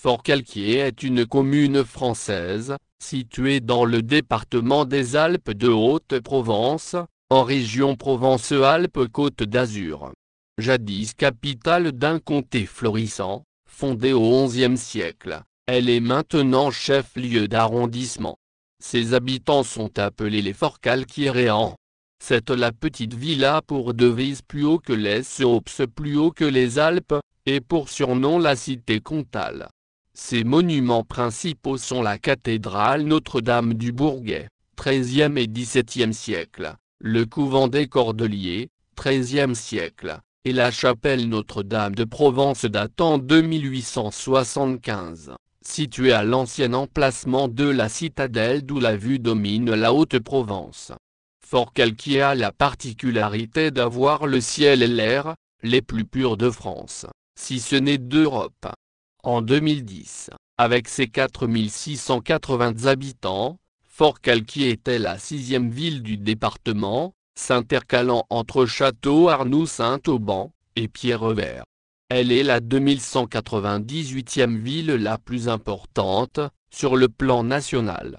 Forcalquier est une commune française, située dans le département des Alpes de Haute-Provence, en région Provence-Alpes-Côte d'Azur. Jadis capitale d'un comté florissant, fondée au XIe siècle, elle est maintenant chef-lieu d'arrondissement. Ses habitants sont appelés les Forcalquiéréens. C'est la petite ville a pour devise plus haut que les Alpes, plus haut que les Alpes, et pour surnom la cité comtale. Ses monuments principaux sont la cathédrale Notre-Dame du Bourget, XIIIe et XVIIe siècle, le couvent des Cordeliers, XIIIe siècle, et la chapelle Notre-Dame de Provence datant de 1875, située à l'ancien emplacement de la citadelle d'où la vue domine la Haute-Provence. Forcalquier a la particularité d'avoir le ciel et l'air, les plus purs de France, si ce n'est d'Europe. En 2010, avec ses 4680 habitants, Forcalquier était la 6e ville du département, s'intercalant entre Château-Arnoux, Saint-Auban et Pierrevert. Elle est la 2198e ville la plus importante, sur le plan national.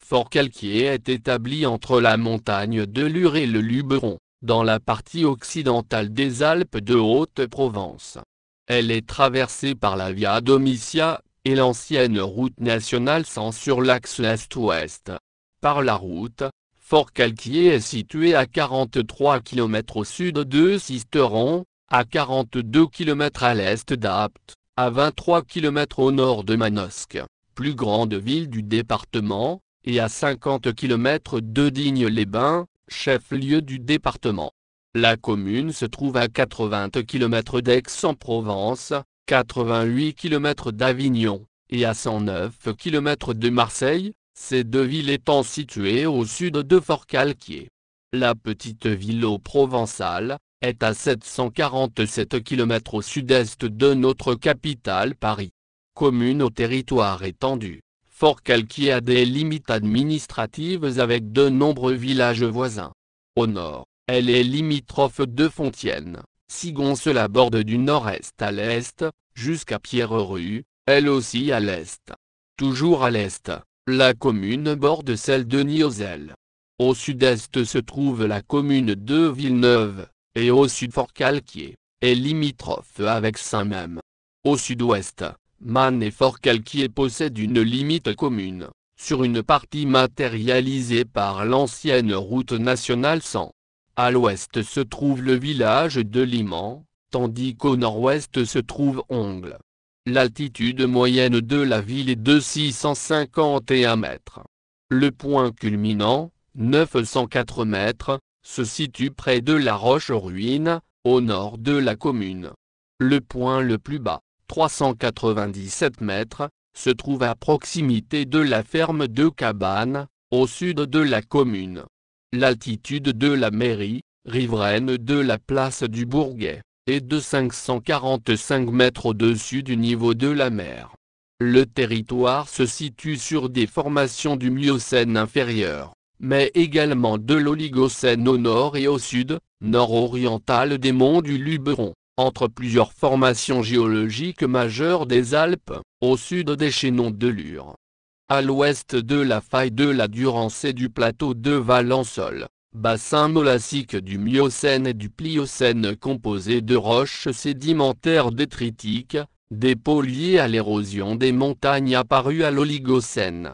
Forcalquier est établi entre la montagne de Lure et le Luberon, dans la partie occidentale des Alpes de Haute-Provence. Elle est traversée par la Via Domitia, et l'ancienne route nationale 100 sur l'axe est-ouest. Par la route, Forcalquier est situé à 43 km au sud de Sisteron, à 42 km à l'est d'Apt, à 23 km au nord de Manosque, plus grande ville du département, et à 50 km de Digne-les-Bains, chef-lieu du département. La commune se trouve à 80 km d'Aix-en-Provence, 88 km d'Avignon, et à 109 km de Marseille, ces deux villes étant situées au sud de Forcalquier. La petite ville au Provençal est à 747 km au sud-est de notre capitale Paris. Commune au territoire étendu, Forcalquier a des limites administratives avec de nombreux villages voisins. Au nord, elle est limitrophe de Fontienne, Sigons la borde du nord-est à l'est, jusqu'à Pierrerue, elle aussi à l'est. Toujours à l'est, la commune borde celle de Niozelle. Au sud-est se trouve la commune de Villeneuve, et au sud Forcalquier, est limitrophe avec Saint-Même. Au sud-ouest, Man et Forcalquier possèdent une limite commune, sur une partie matérialisée par l'ancienne route nationale 100. À l'ouest se trouve le village de Liman, tandis qu'au nord-ouest se trouve Ongle. L'altitude moyenne de la ville est de 651 mètres. Le point culminant, 904 mètres, se situe près de la Roche-Ruine, au nord de la commune. Le point le plus bas, 397 mètres, se trouve à proximité de la ferme de Cabanes, au sud de la commune. L'altitude de la mairie, riveraine de la place du Bourget, est de 545 mètres au-dessus du niveau de la mer. Le territoire se situe sur des formations du Miocène inférieur, mais également de l'Oligocène au nord et au sud, nord-oriental des monts du Luberon, entre plusieurs formations géologiques majeures des Alpes, au sud des chaînons de Lure. À l'ouest de la faille de la Durance et du plateau de Valençol, bassin molassique du Miocène et du Pliocène composé de roches sédimentaires détritiques, dépôts liés à l'érosion des montagnes apparues à l'Oligocène.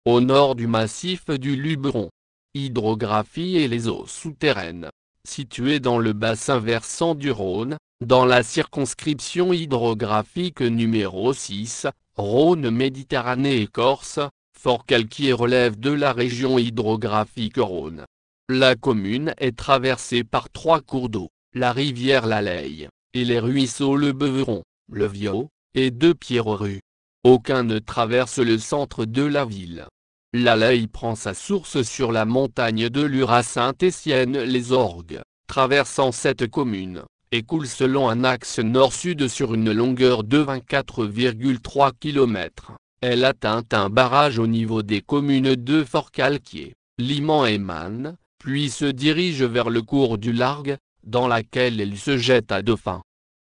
Au nord du massif du Luberon. Hydrographie et les eaux souterraines. Situé dans le bassin versant du Rhône, dans la circonscription hydrographique numéro 6, Rhône-Méditerranée et Corse, Forcalquier relève de la région hydrographique Rhône. La commune est traversée par 3 cours d'eau, la rivière l'Aleille, et les ruisseaux le Beuvron, le Viau, et 2 Pierrerues. Aucun ne traverse le centre de la ville. L'Aleille prend sa source sur la montagne de Lure à Saint-Étienne-les-Orgues, traversant cette commune, et coule selon un axe nord-sud sur une longueur de 24,3 km. Elle atteint un barrage au niveau des communes de Forcalquier, Liman et Man, puis se dirige vers le cours du Largue, dans laquelle elle se jette à Dauphin.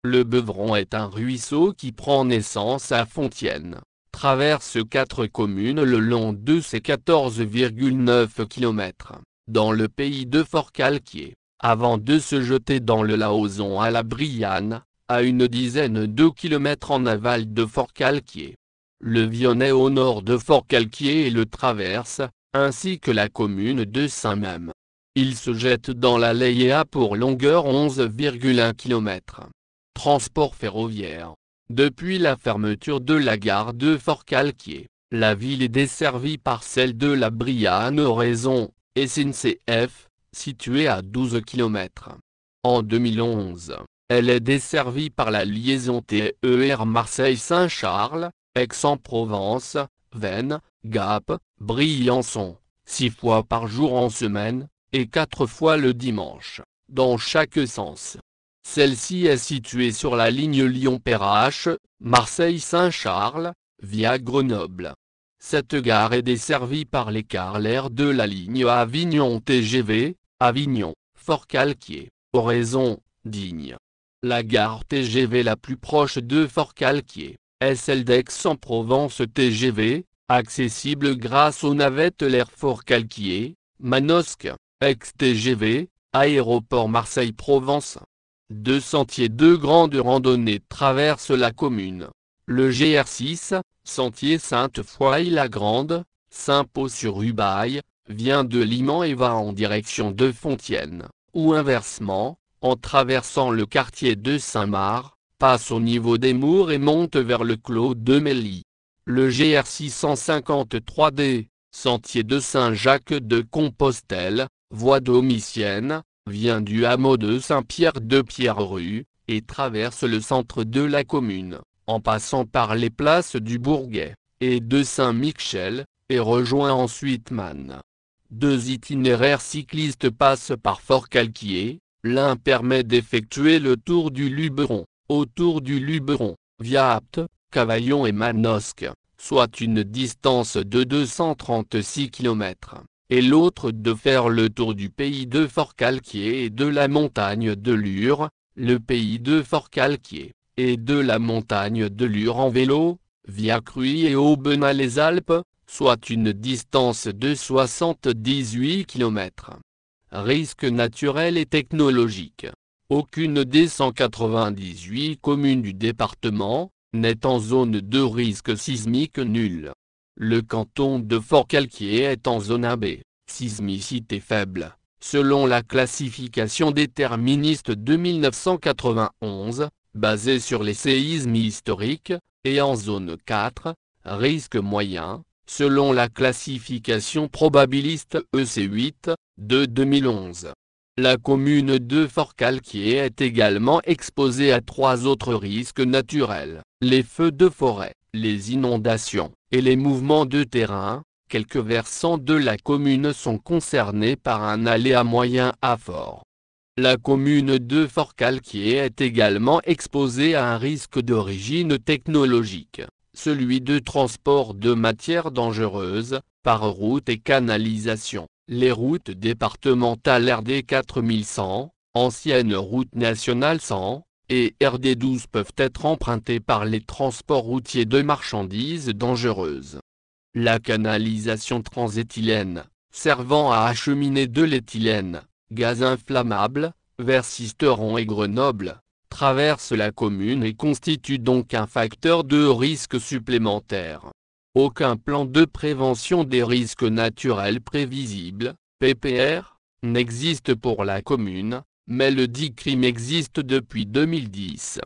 Le Beuvron est un ruisseau qui prend naissance à Fontienne, traverse 4 communes le long de ses 14,9 km, dans le pays de Forcalquier, avant de se jeter dans le Laozon à la Brianne, à une dizaine de kilomètres en aval de Forcalquier. Le Vionnet au nord de Forcalquier le traverse, ainsi que la commune de Saint-Même. Il se jette dans la Laïa pour longueur 11,1 km. Transport ferroviaire. Depuis la fermeture de la gare de Forcalquier, la ville est desservie par celle de la Brianne Oraison, SNCF, située à 12 km. En 2011, elle est desservie par la liaison TER Marseille-Saint-Charles, Aix-en-Provence, Veynes, Gap, Briançon, 6 fois par jour en semaine, et 4 fois le dimanche, dans chaque sens. Celle-ci est située sur la ligne Lyon-Perrache, Marseille-Saint-Charles, via Grenoble. Cette gare est desservie par les carreleurs de la ligne Avignon TGV, Avignon, Forcalquier, Oraison, Digne. La gare TGV la plus proche de Forcalquier est celle d'Aix-en-Provence TGV, accessible grâce aux navettes LER Forcalquier, Manosque, Aix-TGV, Aéroport Marseille-Provence. 2 sentiers de grande randonnée traversent la commune. Le GR6, sentier Sainte-Foy-la-Grande, Saint-Pau-sur-Ubaye, vient de Liman et va en direction de Fontienne, ou inversement, en traversant le quartier de Saint-Marc, passe au niveau des Mours et monte vers le clos de Mély. Le GR 653D, sentier de Saint-Jacques-de-Compostelle, voie domitienne, vient du hameau de Saint-Pierre-de-Pierrerue, et traverse le centre de la commune, en passant par les places du Bourget, et de Saint-Michel, et rejoint ensuite Man. 2 itinéraires cyclistes passent par Forcalquier, l'un permet d'effectuer le tour du Luberon, autour du Luberon, via Apt, Cavaillon et Manosque, soit une distance de 236 km, et l'autre de faire le tour du pays de Forcalquier et de la montagne de Lure, le pays de Forcalquier, et de la montagne de Lure en vélo, via Cruy et Aubenas-les-Alpes, soit une distance de 78 km. Risques naturels et technologiques. Aucune des 198 communes du département n'est en zone de risque sismique nul. Le canton de Forcalquier est en zone AB, sismicité faible, selon la classification déterministe de 1991, basée sur les séismes historiques, et en zone 4, risque moyen, selon la classification probabiliste EC8, de 2011. La commune de Forcalquier est également exposée à 3 autres risques naturels, les feux de forêt, les inondations, et les mouvements de terrain. Quelques versants de la commune sont concernés par un aléa moyen à fort. La commune de Forcalquier est également exposée à un risque d'origine technologique, celui de transport de matières dangereuses, par route et canalisation. Les routes départementales RD 4100, ancienne route nationale 100, et RD 12 peuvent être empruntées par les transports routiers de marchandises dangereuses. La canalisation transéthylène, servant à acheminer de l'éthylène, gaz inflammable, vers Sisteron et Grenoble, traverse la commune et constitue donc un facteur de risque supplémentaire. Aucun plan de prévention des risques naturels prévisibles, PPR, n'existe pour la commune, mais le DICRIM existe depuis 2010.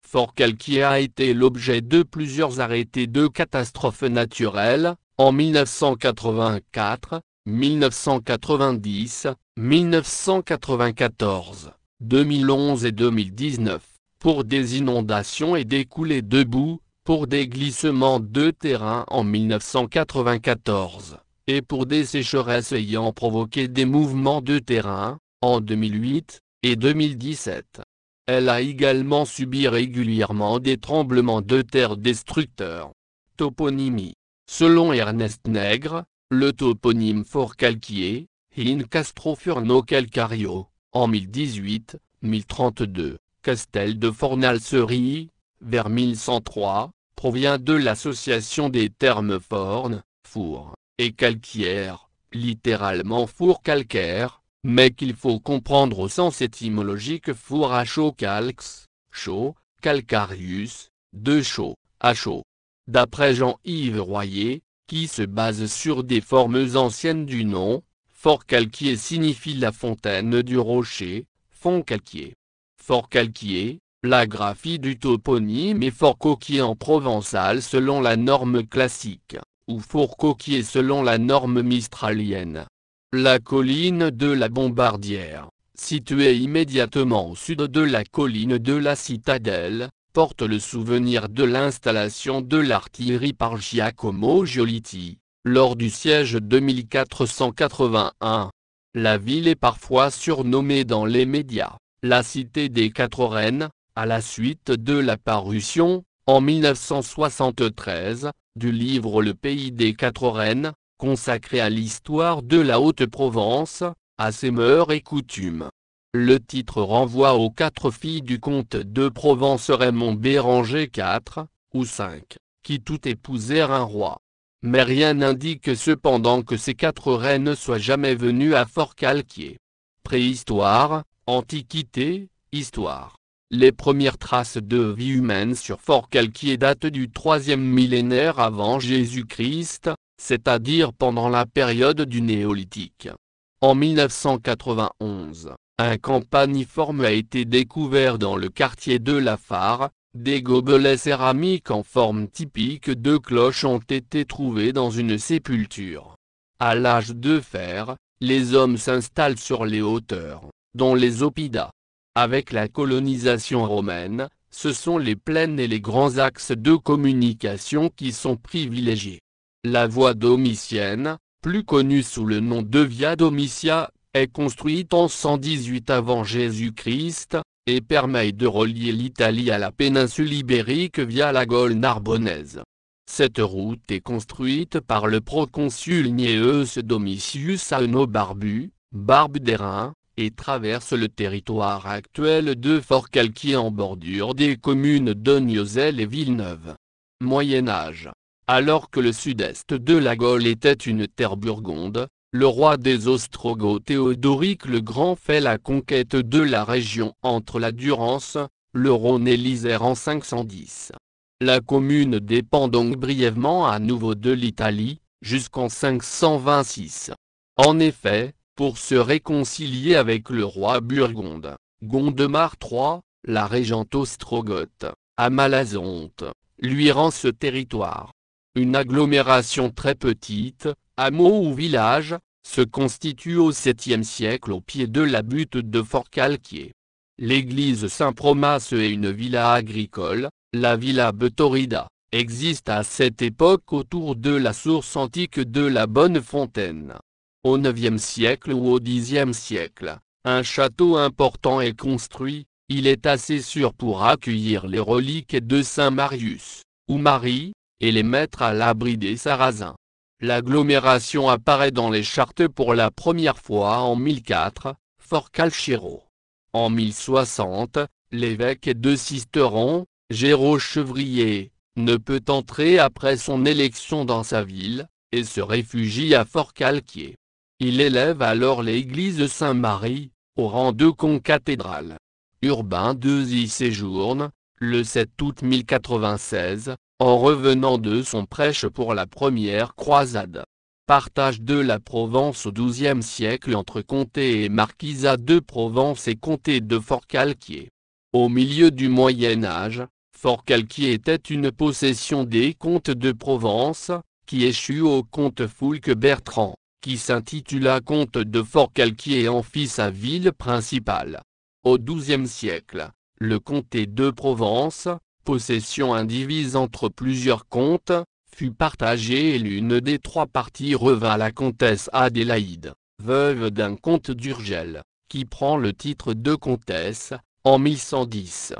Forcalquier a été l'objet de plusieurs arrêtés de catastrophes naturelles, en 1984, 1990, 1994, 2011 et 2019, pour des inondations et des coulées de boue, pour des glissements de terrain en 1994, et pour des sécheresses ayant provoqué des mouvements de terrain, en 2008 et 2017. Elle a également subi régulièrement des tremblements de terre destructeurs. Toponymie. Selon Ernest Nègre, le toponyme Forcalquier, in Castro Furno Calcario, en 1018, 1032, Castel de Fornalserie, vers 1103, provient de l'association des termes forne, four, et calcaire, littéralement four calcaire, mais qu'il faut comprendre au sens étymologique four à chaud calx, chaud, calcarius, de chaud, à chaud. D'après Jean-Yves Royer, qui se base sur des formes anciennes du nom, Fort Calquier signifie la fontaine du rocher, fond calquier. Fort Calquier, la graphie du toponyme est Fort Coquier en provençal selon la norme classique, ou Four Coquier selon la norme mistralienne. La colline de la Bombardière, située immédiatement au sud de la colline de la Citadelle, porte le souvenir de l'installation de l'artillerie par Giacomo Giolitti, lors du siège de 1481. La ville est parfois surnommée dans les médias, la cité des Quatre Reines, à la suite de la parution, en 1973, du livre Le Pays des Quatre Reines, consacré à l'histoire de la Haute-Provence, à ses mœurs et coutumes. Le titre renvoie aux 4 filles du comte de Provence Raymond Béranger IV, ou 5, qui toutes épousèrent un roi. Mais rien n'indique cependant que ces 4 reines soient jamais venues à Fort Calquier. Préhistoire, Antiquité, Histoire. Les premières traces de vie humaine sur Fort Calquier datent du 3e millénaire avant Jésus-Christ, c'est-à-dire pendant la période du Néolithique. En 1991, un campaniforme a été découvert dans le quartier de la Fare. Des gobelets céramiques en forme typique de cloche ont été trouvés dans une sépulture. À l'âge de fer, les hommes s'installent sur les hauteurs, dont les Oppidas. Avec la colonisation romaine, ce sont les plaines et les grands axes de communication qui sont privilégiés. La voie domitienne, plus connue sous le nom de Via Domitia, est construite en 118 avant Jésus-Christ, et permet de relier l'Italie à la péninsule ibérique via la Gaule narbonnaise. Cette route est construite par le proconsul Gnaeus Domitius Aeno Barbu, Barbe d'Airain, et traverse le territoire actuel de Fort Calquier en bordure des communes d'Ognozel et Villeneuve. Moyen Âge. Alors que le sud-est de la Gaule était une terre burgonde, le roi des Ostrogoths Théodoric le Grand fait la conquête de la région entre la Durance, le Rhône et l'Isère en 510. La commune dépend donc brièvement à nouveau de l'Italie, jusqu'en 526. En effet, pour se réconcilier avec le roi burgonde, Gondemar III, la régente ostrogoth, Amalazonte, lui rend ce territoire. Une agglomération très petite, hameau ou village, se constitue au 7e siècle au pied de la butte de Fort Calquier. L'église Saint-Promas et une villa agricole, la villa Betorida, existent à cette époque autour de la source antique de la Bonne Fontaine. Au 9e siècle ou au 10e siècle, un château important est construit, il est assez sûr pour accueillir les reliques de Saint Marius, ou Marie, et les mettre à l'abri des Sarrasins. L'agglomération apparaît dans les chartes pour la première fois en 1004, Fort Calchero. En 1060, l'évêque de Sisteron, Géraud Chevrier, ne peut entrer après son élection dans sa ville, et se réfugie à Fort Calquier. Il élève alors l'église Saint-Marie, au rang de concathédrale. Urbain II y séjourne, le 7 août 1096, en revenant de son prêche pour la première croisade. Partage de la Provence au XIIe siècle entre comté et marquisat de Provence et comté de Fort Calquier. Au milieu du Moyen Âge, Fort Calquier était une possession des comtes de Provence, qui échut au comte Foulque Bertrand, qui s'intitula comte de Fort Calquier et en fit sa ville principale. Au XIIe siècle, le comté de Provence, possession indivise entre plusieurs comtes, fut partagé et l'une des 3 parties revint à la comtesse Adélaïde, veuve d'un comte d'Urgell, qui prend le titre de comtesse, en 1110.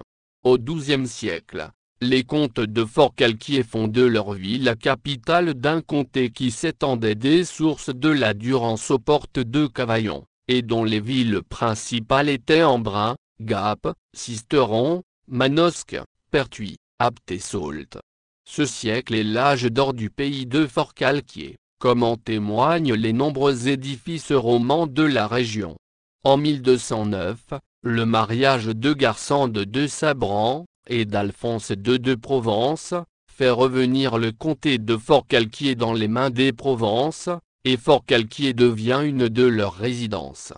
Au XIIe siècle, les comtes de Fort Calquier font de leur ville la capitale d'un comté qui s'étendait des sources de la Durance aux portes de Cavaillon, et dont les villes principales étaient Embrun, Gap, Sisteron, Manosque, Pertuis, Apt et Sault. Ce siècle est l'âge d'or du pays de Forcalquier, comme en témoignent les nombreux édifices romans de la région. En 1209, le mariage de Garsande de Sabran et d'Alphonse II de Provence fait revenir le comté de Forcalquier dans les mains des Provences, et Forcalquier devient une de leurs résidences.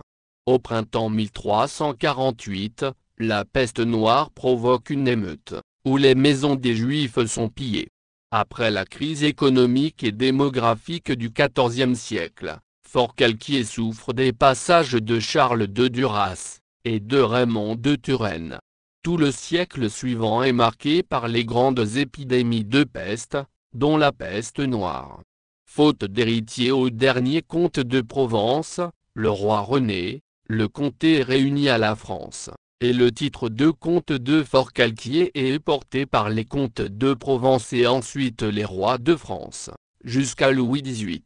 Au printemps 1348, la peste noire provoque une émeute, où les maisons des Juifs sont pillées. Après la crise économique et démographique du XIVe siècle, Forcalquier souffre des passages de Charles de Duras et de Raymond de Turenne. Tout le siècle suivant est marqué par les grandes épidémies de peste, dont la peste noire. Faute d'héritier au dernier comte de Provence, le roi René, le comté est réuni à la France, et le titre de comte de Forcalquier est porté par les comtes de Provence et ensuite les rois de France, jusqu'à Louis XVIII.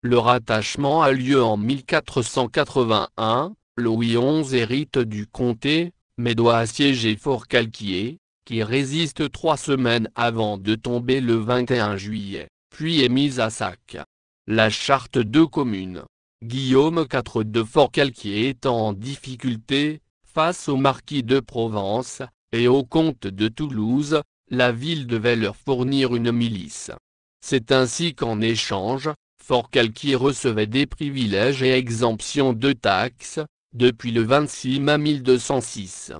Le rattachement a lieu en 1481, Louis XI hérite du comté, mais doit assiéger Forcalquier, qui résiste 3 semaines avant de tomber le 21 juillet, puis est mise à sac. La charte de commune. Guillaume IV de Forcalquier étant en difficulté, face au marquis de Provence, et au comte de Toulouse, la ville devait leur fournir une milice. C'est ainsi qu'en échange, Forcalquier recevait des privilèges et exemptions de taxes, depuis le 26 mai 1206.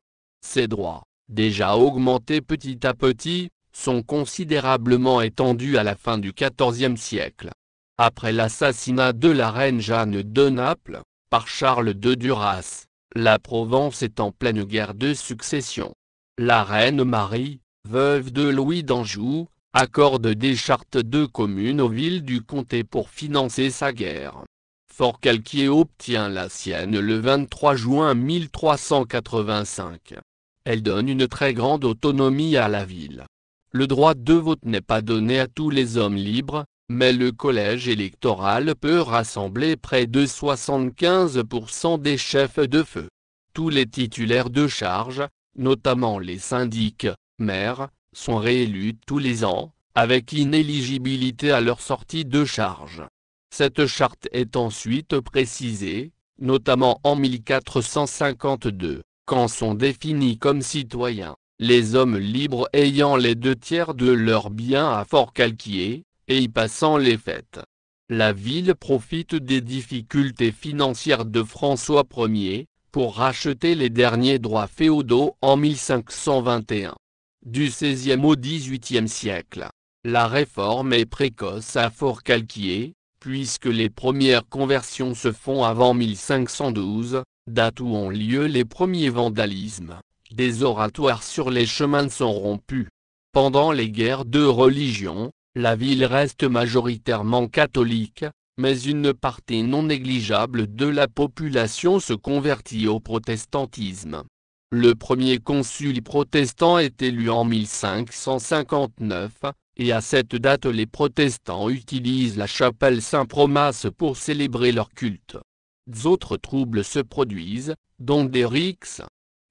Ces droits, déjà augmentés petit à petit, sont considérablement étendus à la fin du XIVe siècle. Après l'assassinat de la reine Jeanne de Naples, par Charles de Duras, la Provence est en pleine guerre de succession. La reine Marie, veuve de Louis d'Anjou, accorde des chartes de commune aux villes du comté pour financer sa guerre. Forcalquier obtient la sienne le 23 juin 1385. Elle donne une très grande autonomie à la ville. Le droit de vote n'est pas donné à tous les hommes libres, mais le collège électoral peut rassembler près de 75% des chefs de feu. Tous les titulaires de charges, notamment les syndics, maires, sont réélus tous les ans, avec inéligibilité à leur sortie de charge. Cette charte est ensuite précisée, notamment en 1452, quand sont définis comme citoyens les hommes libres ayant les 2/3 de leurs biens à Forcalquier, et y passant les fêtes. La ville profite des difficultés financières de François Ier, pour racheter les derniers droits féodaux en 1521. Du XVIe au XVIIIe siècle, la réforme est précoce à Forcalquier, puisque les premières conversions se font avant 1512, date où ont lieu les premiers vandalismes. Des oratoires sur les chemins sont rompus. Pendant les guerres de religion, la ville reste majoritairement catholique, mais une partie non négligeable de la population se convertit au protestantisme. Le premier consul protestant est élu en 1559, et à cette date les protestants utilisent la chapelle Saint-Promas pour célébrer leur culte. D'autres troubles se produisent, dont des rixes.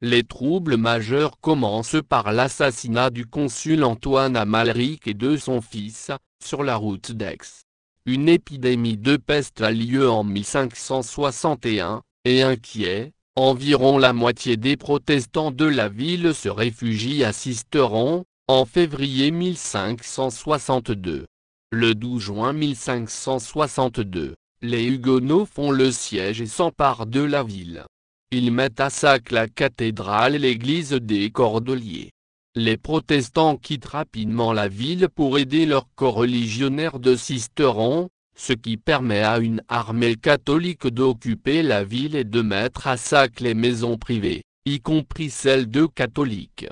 Les troubles majeurs commencent par l'assassinat du consul Antoine Amalric et de son fils, sur la route d'Aix. Une épidémie de peste a lieu en 1561, et inquiet, environ la moitié des protestants de la ville se réfugient à Sisteron, en février 1562. Le 12 juin 1562, les Huguenots font le siège et s'emparent de la ville. Ils mettent à sac la cathédrale et l'église des Cordeliers. Les protestants quittent rapidement la ville pour aider leurs coreligionnaires de Sisteron, ce qui permet à une armée catholique d'occuper la ville et de mettre à sac les maisons privées, y compris celles de catholiques.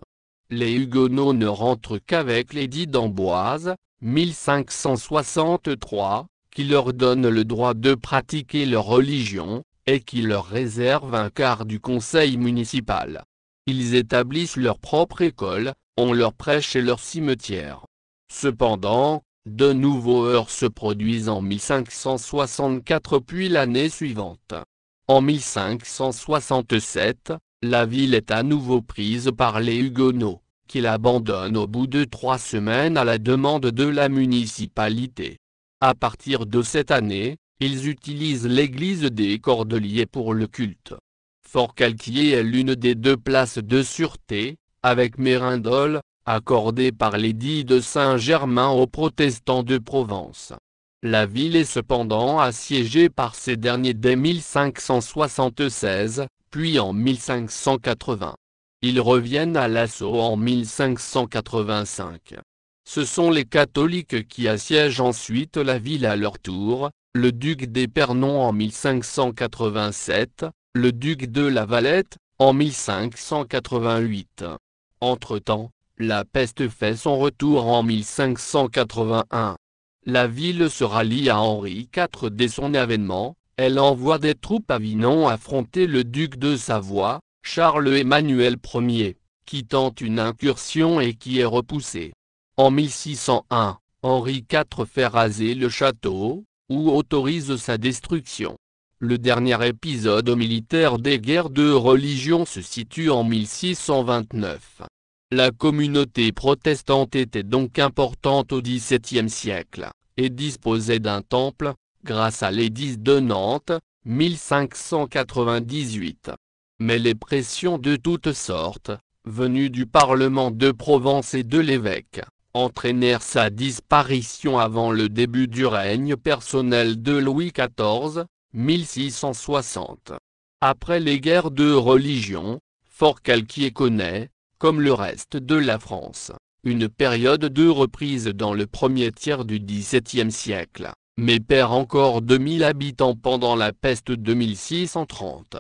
Les Huguenots ne rentrent qu'avec l'édit d'Amboise, 1563, qui leur donne le droit de pratiquer leur religion, et qui leur réserve un quart du conseil municipal. Ils établissent leur propre école, ont leur prêche et leur cimetière. Cependant, de nouveaux heurts se produisent en 1564 puis l'année suivante. En 1567, La ville est à nouveau prise par les Huguenots, qui l'abandonnent au bout de 3 semaines à la demande de la municipalité. À partir de cette année, ils utilisent l'église des Cordeliers pour le culte. Forcalquier est l'une des 2 places de sûreté, avec Mérindol, accordée par l'édit de Saint-Germain aux protestants de Provence. La ville est cependant assiégée par ces derniers dès 1576, puis en 1580. Ils reviennent à l'assaut en 1585. Ce sont les catholiques qui assiègent ensuite la ville à leur tour, le duc d'Épernon en 1587, le duc de La Valette, en 1588. Entre-temps, la peste fait son retour en 1581. La ville se rallie à Henri IV dès son avènement, elle envoie des troupes à Avignon affronter le duc de Savoie, Charles-Emmanuel Ier, qui tente une incursion et qui est repoussé. En 1601, Henri IV fait raser le château, ou autorise sa destruction. Le dernier épisode militaire des guerres de religion se situe en 1629. La communauté protestante était donc importante au XVIIe siècle, et disposait d'un temple, grâce à l'édit de Nantes, 1598. Mais les pressions de toutes sortes, venues du Parlement de Provence et de l'évêque, entraînèrent sa disparition avant le début du règne personnel de Louis XIV, 1660. Après les guerres de religion, Forcalquier connaît, comme le reste de la France, une période de reprise dans le premier tiers du XVIIe siècle, mais perd encore 2000 habitants pendant la peste de 1630.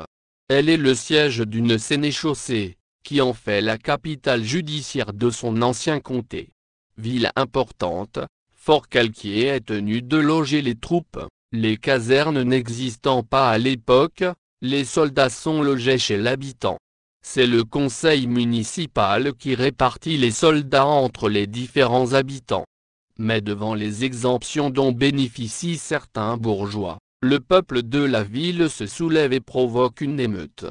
Elle est le siège d'une sénéchaussée, qui en fait la capitale judiciaire de son ancien comté. Ville importante, Forcalquier est tenu de loger les troupes, les casernes n'existant pas à l'époque, les soldats sont logés chez l'habitant. C'est le conseil municipal qui répartit les soldats entre les différents habitants. Mais devant les exemptions dont bénéficient certains bourgeois, le peuple de la ville se soulève et provoque une émeute.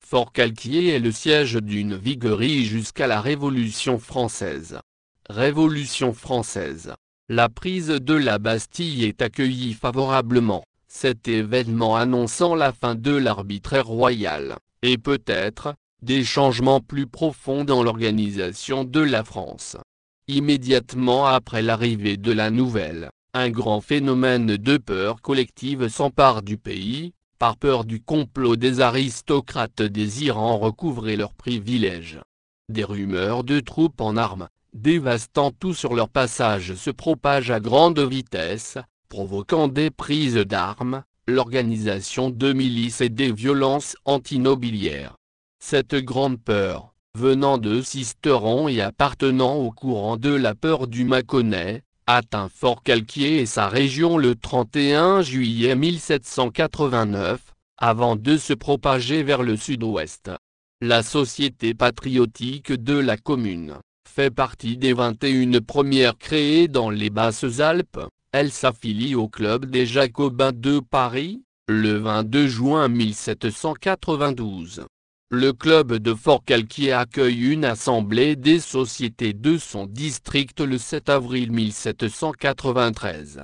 Forcalquier est le siège d'une viguerie jusqu'à la Révolution française. Révolution française. La prise de la Bastille est accueillie favorablement, cet événement annonçant la fin de l'arbitraire royal, et peut-être, des changements plus profonds dans l'organisation de la France. Immédiatement après l'arrivée de la nouvelle, un grand phénomène de peur collective s'empare du pays, par peur du complot des aristocrates désirant recouvrer leurs privilèges. Des rumeurs de troupes en armes, dévastant tout sur leur passage se propagent à grande vitesse, provoquant des prises d'armes, l'organisation de milices et des violences antinobiliaires. Cette grande peur, venant de Sisteron et appartenant au courant de la peur du Mâconnais, atteint Forcalquier et sa région le 31 juillet 1789, avant de se propager vers le sud-ouest. La Société patriotique de la commune fait partie des 21 premières créées dans les Basses-Alpes. Elle s'affilie au Club des Jacobins de Paris, le 22 juin 1792. Le club de Forcalquier accueille une assemblée des sociétés de son district le 7 avril 1793.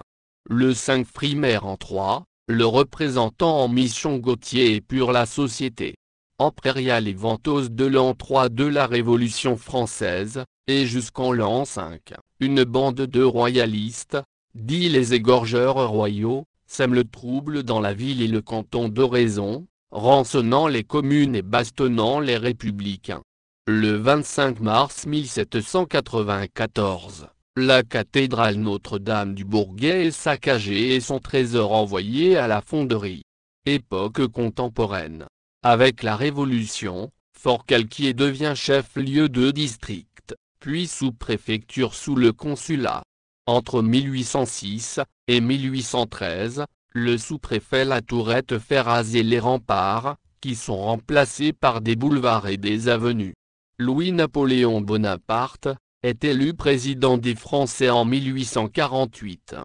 Le 5 Frimaire en 3, le représentant en mission Gauthier épure la société impériale et venteuse de l'an 3 de la Révolution française, et jusqu'en l'an 5, une bande de royalistes, dits les égorgeurs royaux, sème le trouble dans la ville et le canton d'Oraison, rançonnant les communes et bastonnant les républicains. Le 25 mars 1794, la cathédrale Notre-Dame du Bourget est saccagée et son trésor envoyé à la fonderie. Époque contemporaine. Avec la Révolution, Forcalquier devient chef-lieu de district, puis sous-préfecture sous le consulat. Entre 1806 et 1813, le sous-préfet Latourette fait raser les remparts, qui sont remplacés par des boulevards et des avenues. Louis-Napoléon Bonaparte est élu président des Français en 1848.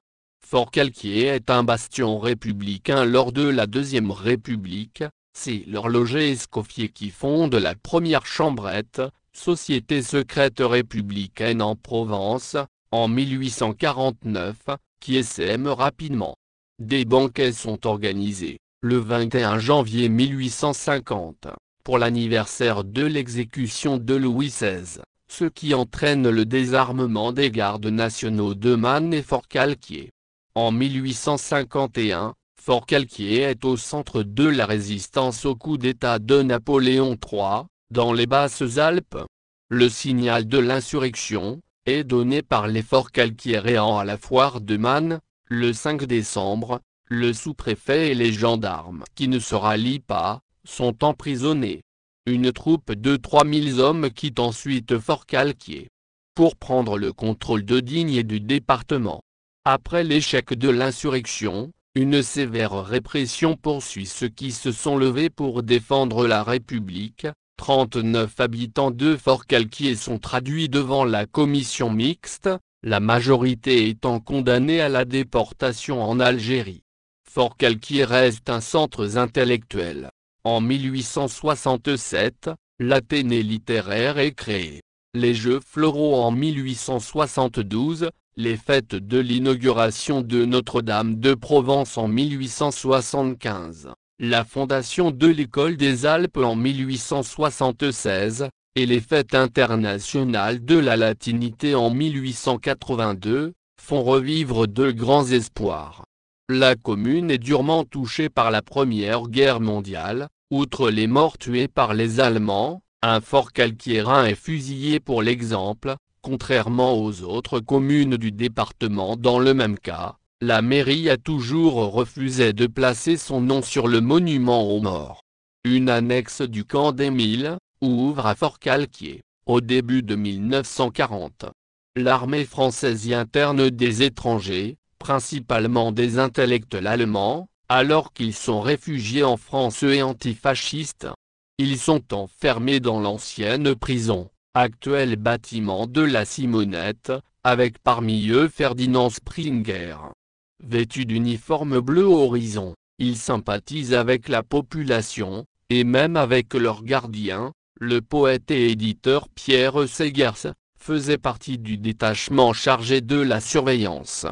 Forcalquier est un bastion républicain lors de la Deuxième République, C'est l'horloger Escoffier qui fonde la première chambrette, société secrète républicaine en Provence, en 1849, qui essaime rapidement. Des banquets sont organisés, le 21 janvier 1850, pour l'anniversaire de l'exécution de Louis XVI, ce qui entraîne le désarmement des gardes nationaux de Man et Forcalquier. En 1851, Forcalquier est au centre de la résistance au coup d'État de Napoléon III, dans les Basses-Alpes. Le signal de l'insurrection est donné par les Forcalquiéréens à la foire de Man, le 5 décembre. Le sous-préfet et les gendarmes qui ne se rallient pas, sont emprisonnés. Une troupe de 3000 hommes quitte ensuite Forcalquier pour prendre le contrôle de Digne et du département. Après l'échec de l'insurrection, une sévère répression poursuit ceux qui se sont levés pour défendre la République. 39 habitants de Forcalquier sont traduits devant la commission mixte, la majorité étant condamnée à la déportation en Algérie. Forcalquier reste un centre intellectuel. En 1867, l'Athénée littéraire est créé. Les Jeux floraux en 1872, les fêtes de l'inauguration de Notre-Dame de Provence en 1875, la fondation de l'École des Alpes en 1876, et les fêtes internationales de la latinité en 1882, font revivre de grands espoirs. La commune est durement touchée par la Première Guerre mondiale. Outre les morts tués par les Allemands, un Forcalquiérain est fusillé pour l'exemple. Contrairement aux autres communes du département dans le même cas, la mairie a toujours refusé de placer son nom sur le monument aux morts. Une annexe du camp d'Émile ouvre à Forcalquier, au début de 1940. L'armée française y interne des étrangers, principalement des intellectuels allemands, alors qu'ils sont réfugiés en France et antifascistes. Ils sont enfermés dans l'ancienne prison, actuel bâtiment de la Simonette, avec parmi eux Ferdinand Springer. Vêtus d'uniforme bleu horizon, ils sympathisent avec la population, et même avec leur gardien, le poète et éditeur Pierre Segers, faisait partie du détachement chargé de la surveillance.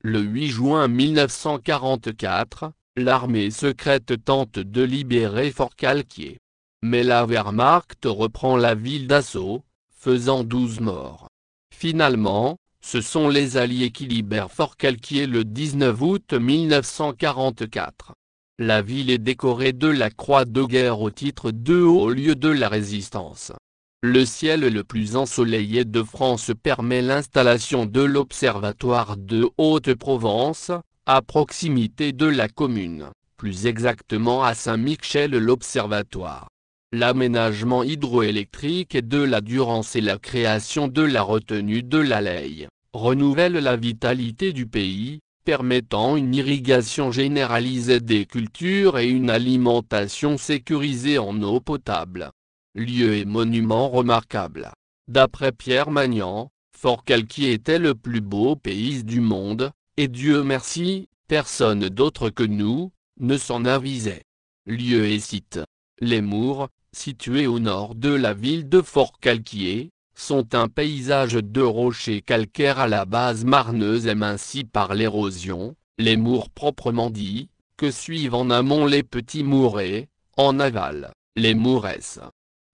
Le 8 juin 1944, l'armée secrète tente de libérer Forcalquier. Mais la Wehrmacht reprend la ville d'assaut, faisant 12 morts. Finalement, ce sont les Alliés qui libèrent Forcalquier le 19 août 1944. La ville est décorée de la Croix de guerre au titre de haut lieu de la résistance. Le ciel le plus ensoleillé de France permet l'installation de l'Observatoire de Haute-Provence, à proximité de la commune, plus exactement à Saint-Michel-l'Observatoire. L'aménagement hydroélectrique de la Durance et la création de la retenue de la Leye renouvellent la vitalité du pays, permettant une irrigation généralisée des cultures et une alimentation sécurisée en eau potable. Lieux et monuments remarquables. D'après Pierre Magnan, Forcalquier était le plus beau pays du monde, et Dieu merci, personne d'autre que nous ne s'en avisait. Lieux et sites. Les Mours, situés au nord de la ville de Forcalquier, sont un paysage de rochers calcaires à la base marneuse émincis par l'érosion, les Mours proprement dit, que suivent en amont les petits mourets, en aval, les mouresses.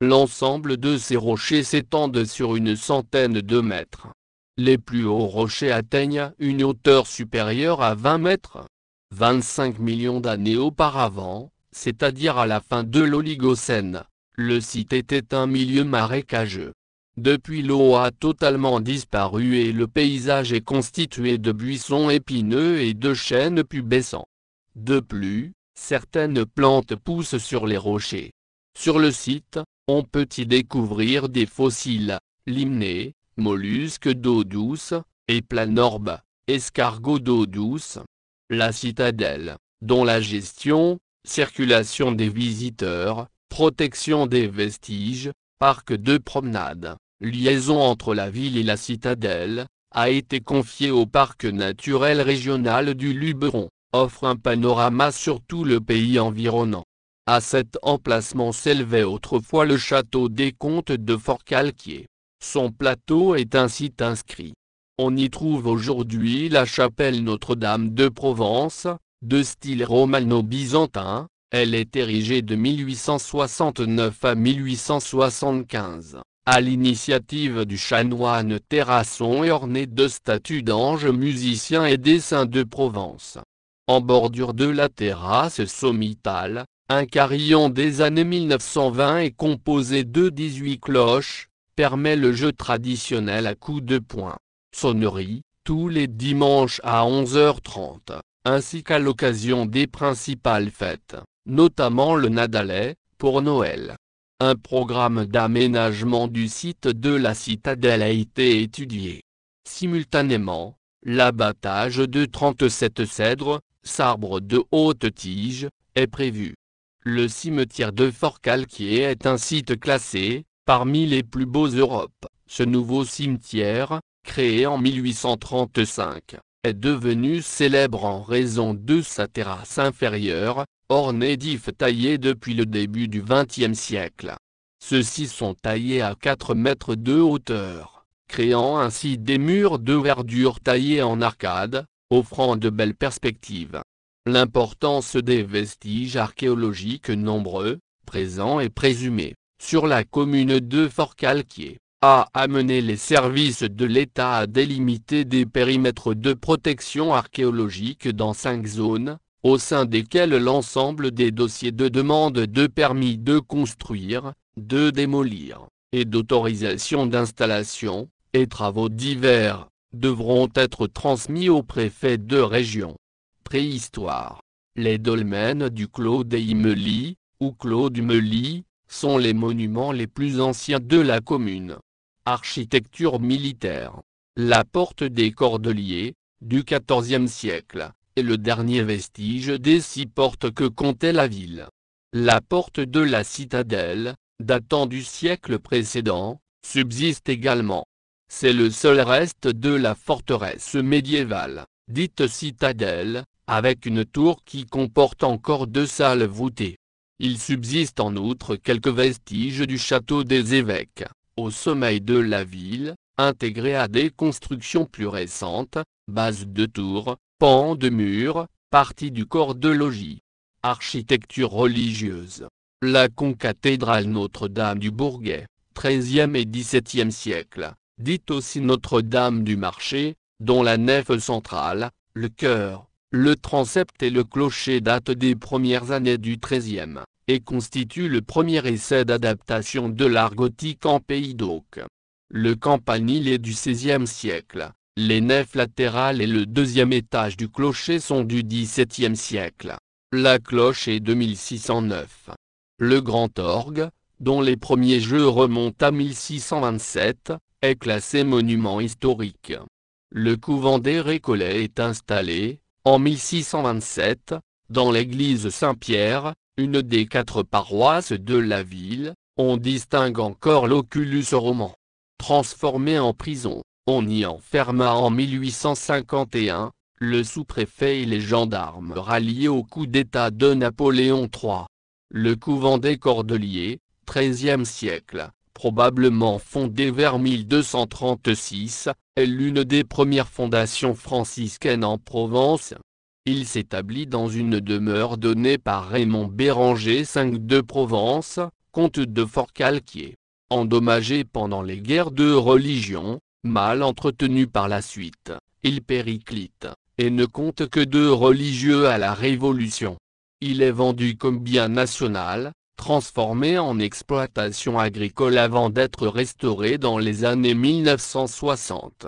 L'ensemble de ces rochers s'étendent sur une centaine de mètres. Les plus hauts rochers atteignent une hauteur supérieure à 20 mètres. 25 millions d'années auparavant, c'est-à-dire à la fin de l'Oligocène, le site était un milieu marécageux. Depuis, l'eau a totalement disparu et le paysage est constitué de buissons épineux et de chênes pubescents. De plus, certaines plantes poussent sur les rochers. Sur le site, on peut y découvrir des fossiles, limnés, mollusques d'eau douce, et planorbes, escargots d'eau douce. La citadelle, dont la gestion, circulation des visiteurs, protection des vestiges, parc de promenade, liaison entre la ville et la citadelle, a été confiée au parc naturel régional du Luberon, offre un panorama sur tout le pays environnant. À cet emplacement s'élevait autrefois le château des comtes de Forcalquier. Son plateau est un site inscrit. On y trouve aujourd'hui la chapelle Notre-Dame de Provence, de style romano-byzantin. Elle est érigée de 1869 à 1875, à l'initiative du chanoine Terrasson et ornée de statues d'anges musiciens et des saints de Provence. En bordure de la terrasse sommitale, un carillon des années 1920 est composé de 18 cloches, permet le jeu traditionnel à coups de poing. Sonnerie, tous les dimanches à 11h30, ainsi qu'à l'occasion des principales fêtes, notamment le Nadalet, pour Noël. Un programme d'aménagement du site de la citadelle a été étudié. Simultanément, l'abattage de 37 cèdres, sabres de haute tige, est prévu. Le cimetière de Forcalquier est un site classé, parmi les plus beaux d'Europe. Ce nouveau cimetière, créé en 1835, est devenu célèbre en raison de sa terrasse inférieure, ornée d'ifs taillés depuis le début du XXe siècle. Ceux-ci sont taillés à 4 mètres de hauteur, créant ainsi des murs de verdure taillés en arcade, offrant de belles perspectives. L'importance des vestiges archéologiques nombreux, présents et présumés, sur la commune de Forcalquier, a amené les services de l'État à délimiter des périmètres de protection archéologique dans 5 zones, au sein desquelles l'ensemble des dossiers de demande de permis de construire, de démolir, et d'autorisation d'installation, et travaux divers, devront être transmis au préfet de région. Préhistoire. Les dolmens du Clos des Imeli, ou Clos du Meli, sont les monuments les plus anciens de la commune. Architecture militaire. La porte des Cordeliers, du XIVe siècle, est le dernier vestige des 6 portes que comptait la ville. La porte de la citadelle, datant du siècle précédent, subsiste également. C'est le seul reste de la forteresse médiévale, dite citadelle, avec une tour qui comporte encore 2 salles voûtées. Il subsiste en outre quelques vestiges du château des évêques, au sommet de la ville, intégrés à des constructions plus récentes, bases de tours, pans de murs, parties du corps de logis. Architecture religieuse. La concathédrale Notre-Dame du Bourget, XIIIe et XVIIe siècle, dite aussi Notre-Dame du Marché, dont la nef centrale, le chœur, le transept et le clocher datent des premières années du XIIIe, et constitue le premier essai d'adaptation de l'art gothique en Pays d'Auque. Le campanile est du XVIe siècle, les nefs latérales et le 2e étage du clocher sont du XVIIe siècle. La cloche est de 1609. Le grand orgue, dont les premiers jeux remontent à 1627, est classé monument historique. Le couvent des Récollets est installé, en 1627, dans l'église Saint-Pierre, une des 4 paroisses de la ville. On distingue encore l'oculus roman. Transformé en prison, on y enferma en 1851, le sous-préfet et les gendarmes ralliés au coup d'État de Napoléon III. Le couvent des Cordeliers, XIIIe siècle, probablement fondé vers 1236, est l'une des premières fondations franciscaines en Provence. Il s'établit dans une demeure donnée par Raymond Béranger V de Provence, comte de Forcalquier. Endommagé pendant les guerres de religion, mal entretenu par la suite, il périclite, et ne compte que 2 religieux à la Révolution. Il est vendu comme bien national, transformé en exploitation agricole avant d'être restauré dans les années 1960.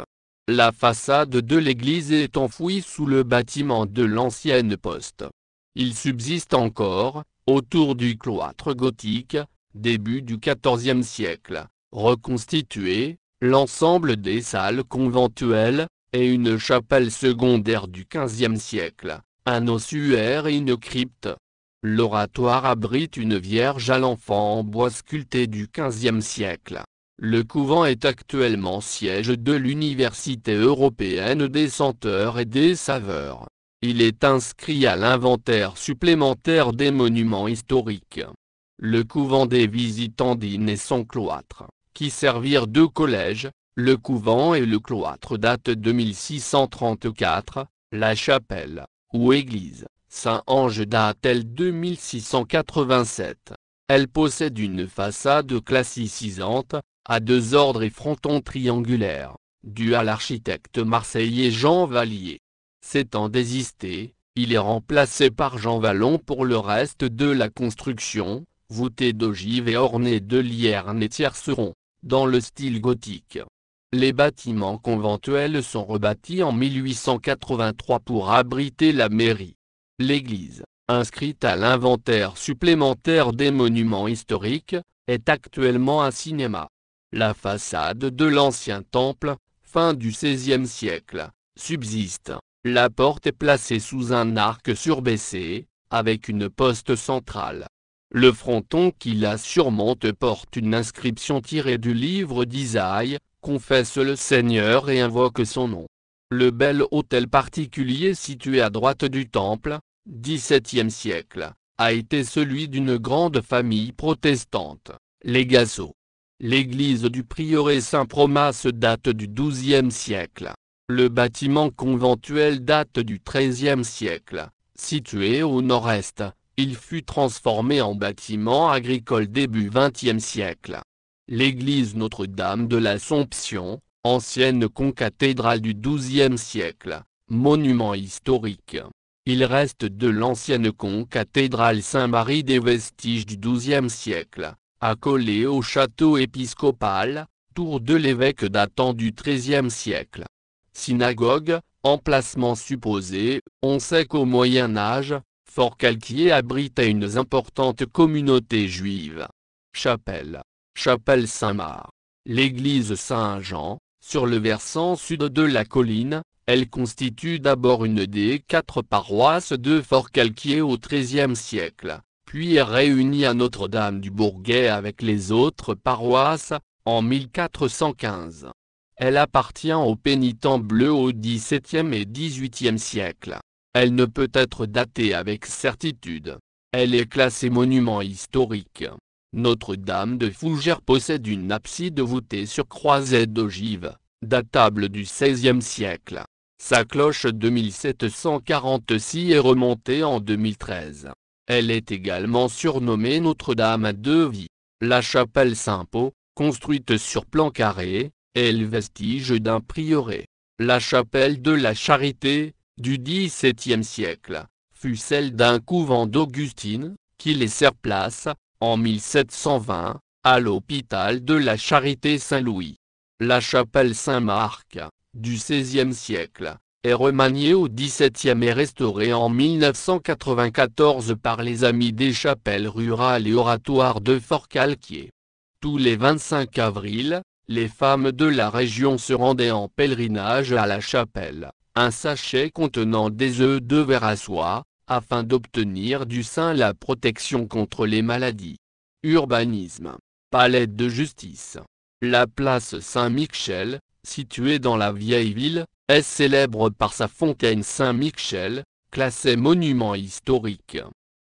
La façade de l'église est enfouie sous le bâtiment de l'ancienne poste. Il subsiste encore, autour du cloître gothique, début du XIVe siècle, reconstitué, l'ensemble des salles conventuelles, et une chapelle secondaire du XVe siècle, un ossuaire et une crypte. L'oratoire abrite une Vierge à l'enfant en bois sculpté du XVe siècle. Le couvent est actuellement siège de l'Université européenne des senteurs et des saveurs. Il est inscrit à l'inventaire supplémentaire des monuments historiques. Le couvent des Visitandines et son cloître, qui servirent de collège, le couvent et le cloître datent de 1634, la chapelle, ou église, Saint-Ange date-elle de 1687. Elle possède une façade classicisante, à deux ordres et fronton triangulaire, due à l'architecte marseillais Jean Vallier. S'étant désisté, il est remplacé par Jean Vallon pour le reste de la construction, voûté d'ogives et orné de liernes et tiercerons, dans le style gothique. Les bâtiments conventuels sont rebâtis en 1883 pour abriter la mairie. L'église, inscrite à l'inventaire supplémentaire des monuments historiques, est actuellement un cinéma. La façade de l'ancien temple, fin du XVIe siècle, subsiste. La porte est placée sous un arc surbaissé, avec une poste centrale. Le fronton qui la surmonte porte une inscription tirée du livre d'Isaïe, confesse le Seigneur et invoque son nom. Le bel autel particulier situé à droite du temple, XVIIe siècle, a été celui d'une grande famille protestante, les Gassot. L'église du prieuré Saint-Promas date du XIIe siècle. Le bâtiment conventuel date du XIIIe siècle. Situé au nord-est, il fut transformé en bâtiment agricole début XXe siècle. L'église Notre-Dame de l'Assomption, ancienne concathédrale du XIIe siècle, monument historique. Il reste de l'ancienne concathédrale Saint-Marie des vestiges du XIIe siècle, accolée au château épiscopal, tour de l'évêque datant du XIIIe siècle. Synagogue, emplacement supposé, on sait qu'au Moyen Âge, Forcalquier abritait une importante communauté juive. Chapelle, chapelle Saint-Marc. L'église Saint-Jean, sur le versant sud de la colline, elle constitue d'abord une des 4 paroisses de Forcalquier au XIIIe siècle, puis est réunie à Notre-Dame du Bourget avec les autres paroisses, en 1415. Elle appartient aux pénitents bleus au XVIIe et XVIIIe siècle. Elle ne peut être datée avec certitude. Elle est classée monument historique. Notre-Dame de Fougères possède une abside voûtée sur croisée d'ogives, datable du XVIe siècle. Sa cloche de 1746 est remontée en 2013. Elle est également surnommée Notre-Dame à deux vies. La chapelle Saint-Pau, construite sur plan carré, est le vestige d'un prieuré. La chapelle de la Charité, du XVIIe siècle, fut celle d'un couvent d'Augustine, qui laissèrent place, en 1720, à l'hôpital de la Charité Saint-Louis. La chapelle Saint-Marc, du XVIe siècle, est remaniée au XVIIe et restaurée en 1994 par les Amis des chapelles rurales et oratoires de Forcalquier. Tous les 25 avril, les femmes de la région se rendaient en pèlerinage à la chapelle, un sachet contenant des œufs de ver à soie, afin d'obtenir du saint la protection contre les maladies. Urbanisme. Palais de justice. La place Saint-Michel, située dans la vieille ville, est célèbre par sa fontaine Saint-Michel, classée monument historique.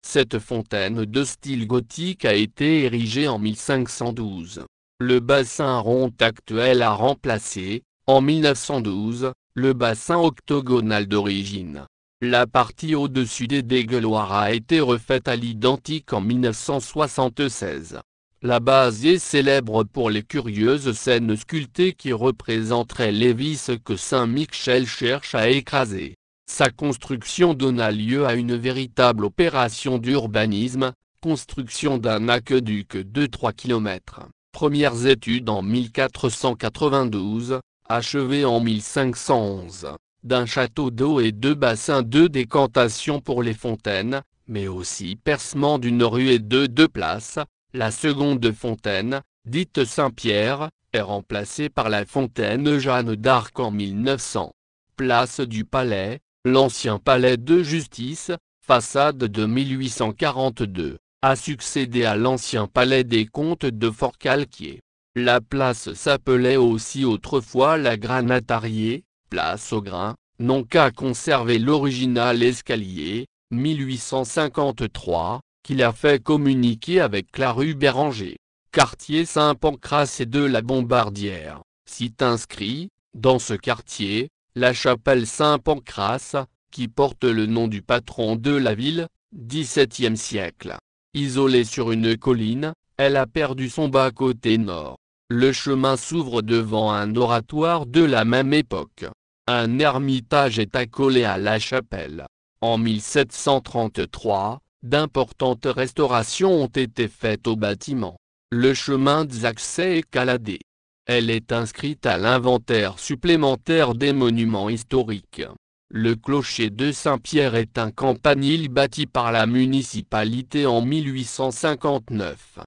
Cette fontaine de style gothique a été érigée en 1512. Le bassin rond actuel a remplacé, en 1912, le bassin octogonal d'origine. La partie au-dessus des dégueuloirs a été refaite à l'identique en 1976. La base est célèbre pour les curieuses scènes sculptées qui représenteraient les vis que Saint-Michel cherche à écraser. Sa construction donna lieu à une véritable opération d'urbanisme, construction d'un aqueduc de 3 km. Premières études en 1492, achevées en 1511, d'un château d'eau et 2 bassins de décantation pour les fontaines, mais aussi percement d'une rue et de 2 places. La seconde fontaine, dite Saint-Pierre, est remplacée par la fontaine Jeanne d'Arc en 1900. Place du Palais, l'ancien palais de justice, façade de 1842, a succédé à l'ancien palais des comtes de Forcalquier. La place s'appelait aussi autrefois la Granatariée, place au grain, n'ont qu'à conserver l'original escalier, 1853, qu'il a fait communiquer avec la rue Béranger, quartier Saint-Pancras et de la Bombardière, site inscrit, dans ce quartier, la chapelle Saint-Pancras, qui porte le nom du patron de la ville, XVIIe siècle. Isolée sur une colline, elle a perdu son bas-côté nord. Le chemin s'ouvre devant un oratoire de la même époque. Un ermitage est accolé à la chapelle. En 1733, d'importantes restaurations ont été faites au bâtiment. Le chemin d'accès est caladé. Elle est inscrite à l'inventaire supplémentaire des monuments historiques. Le clocher de Saint-Pierre est un campanile bâti par la municipalité en 1859.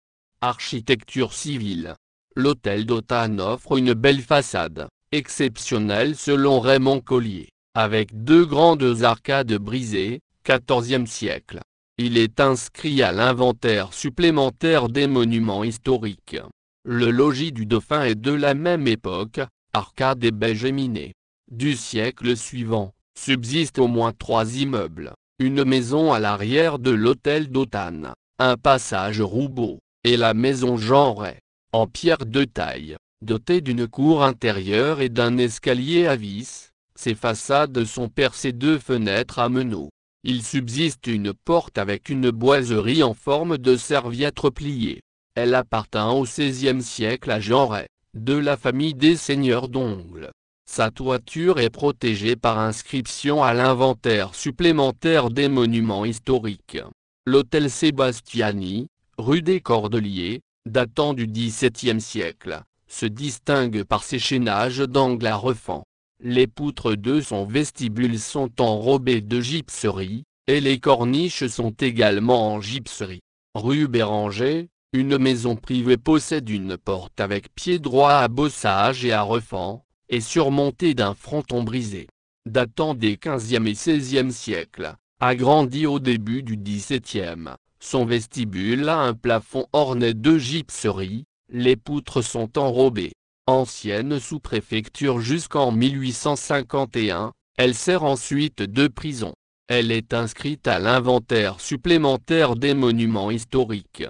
Architecture civile. L'hôtel d'Autun offre une belle façade, exceptionnelle selon Raymond Collier, avec deux grandes arcades brisées, XIVe siècle. Il est inscrit à l'inventaire supplémentaire des monuments historiques. Le logis du Dauphin est de la même époque, arcade et baie géminée. Du siècle suivant, subsistent au moins 3 immeubles, une maison à l'arrière de l'hôtel d'Autun, un passage Roubaud, et la maison Jean Ray, en pierre de taille, dotée d'une cour intérieure et d'un escalier à vis. Ses façades sont percées de fenêtres à meneaux. Il subsiste une porte avec une boiserie en forme de serviette repliée. Elle appartint au XVIe siècle à Jean Ray, de la famille des seigneurs d'Ongles. Sa toiture est protégée par inscription à l'inventaire supplémentaire des monuments historiques. L'hôtel Sébastiani, rue des Cordeliers, datant du XVIIe siècle, se distingue par ses chaînages d'angle à refend. Les poutres de son vestibule sont enrobées de gypserie, et les corniches sont également en gypserie. Rue Béranger, une maison privée possède une porte avec pied droit à bossage et à refend, et surmontée d'un fronton brisé. Datant des XVe et XVIe siècles, agrandi au début du XVIIe, son vestibule a un plafond orné de gypserie, les poutres sont enrobées. Ancienne sous-préfecture jusqu'en 1851, elle sert ensuite de prison. Elle est inscrite à l'inventaire supplémentaire des monuments historiques.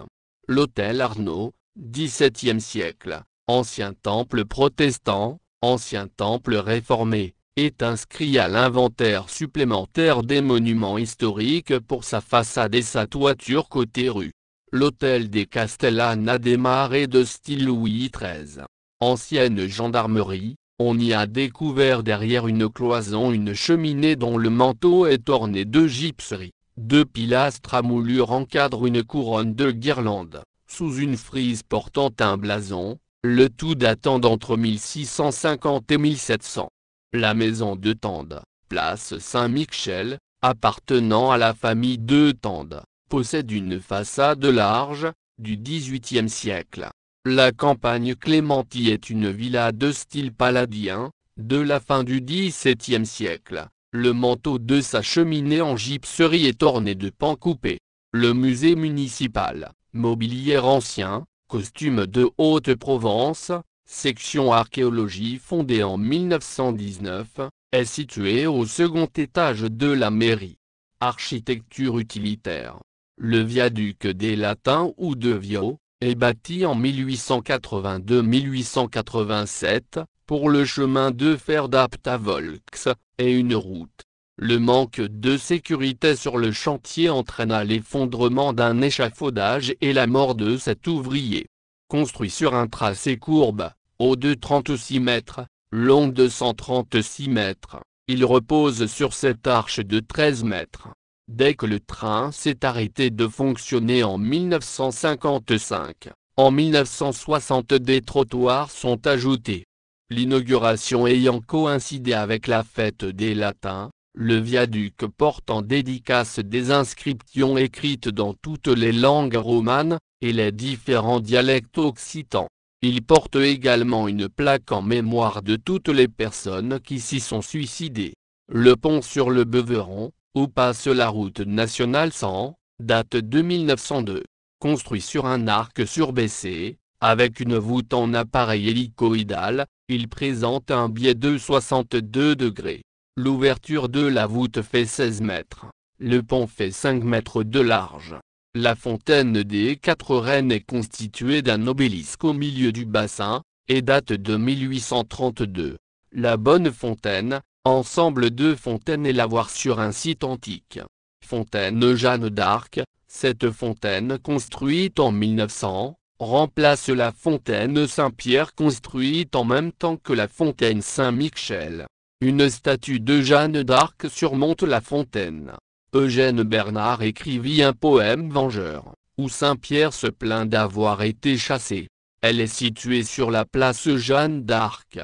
L'hôtel Arnaud, XVIIe siècle, ancien temple protestant, ancien temple réformé, est inscrit à l'inventaire supplémentaire des monuments historiques pour sa façade et sa toiture côté rue. L'hôtel des Castellanes a démarré de style Louis XIII. Ancienne gendarmerie, on y a découvert derrière une cloison une cheminée dont le manteau est orné de gypserie. 2 pilastres à moulure encadrent une couronne de guirlandes, sous une frise portant un blason, le tout datant d'entre 1650 et 1700. La maison de Tende, place Saint-Michel, appartenant à la famille de Tende, possède une façade large, du XVIIIe siècle. La campagne Clémenty est une villa de style palladien, de la fin du XVIIe siècle. Le manteau de sa cheminée en gypserie est orné de pans coupés. Le musée municipal, mobilier ancien, costumes de Haute-Provence, section archéologie fondée en 1919, est situé au second étage de la mairie. Architecture utilitaire. Le viaduc des Latins ou de Viau, est bâti en 1882-1887, pour le chemin de fer d'Apta-Volx, et une route. Le manque de sécurité sur le chantier entraîna l'effondrement d'un échafaudage et la mort de 7 ouvriers. Construit sur un tracé courbe, haut de 36 mètres, long de 136 mètres, il repose sur cette arche de 13 mètres. Dès que le train s'est arrêté de fonctionner en 1955, en 1960 des trottoirs sont ajoutés. L'inauguration ayant coïncidé avec la fête des Latins, le viaduc porte en dédicace des inscriptions écrites dans toutes les langues romanes, et les différents dialectes occitans. Il porte également une plaque en mémoire de toutes les personnes qui s'y sont suicidées. Le pont sur le Beuvron, où passe la route nationale 100, date de 1902. Construit sur un arc surbaissé, avec une voûte en appareil hélicoïdal, il présente un biais de 62 degrés. L'ouverture de la voûte fait 16 mètres. Le pont fait 5 mètres de large. La fontaine des 4 Reines est constituée d'un obélisque au milieu du bassin, et date de 1832. La Bonne Fontaine, ensemble de fontaines et lavoir sur un site antique. Fontaine Jeanne d'Arc, cette fontaine construite en 1900, remplace la fontaine Saint-Pierre construite en même temps que la fontaine Saint-Michel. Une statue de Jeanne d'Arc surmonte la fontaine. Eugène Bernard écrivit un poème vengeur, où Saint-Pierre se plaint d'avoir été chassé. Elle est située sur la place Jeanne d'Arc.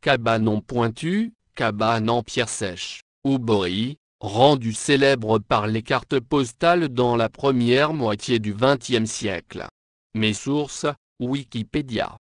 Cabanon pointu, cabane en pierre sèche, ou borie, rendu célèbre par les cartes postales dans la première moitié du XXe siècle. Mes sources, Wikipédia.